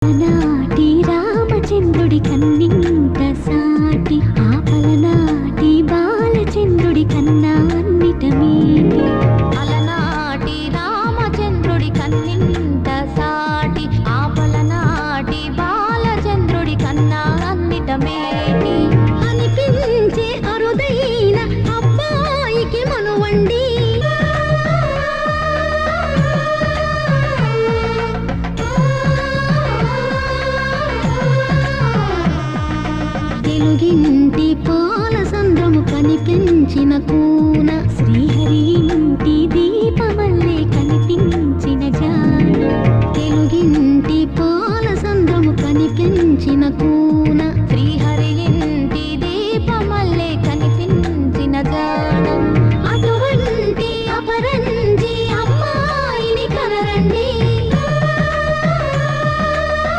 నాటి రామచంద్రుడి కన్నింత సాటి ఆపలనాటి బాలచంద్రుడి కన్నా అన్నిట మేటి అలనాటి రామచంద్రుడి కన్నింత సాటి ఆపలనాటి బాలచంద్రుడి కన్నా అన్నిట మేటి అనిపించే అరుదైన అబ్బాయికి మనువండి తెలుగింటి పాల సంద్రము కనిపించిన కూన శ్రీహరి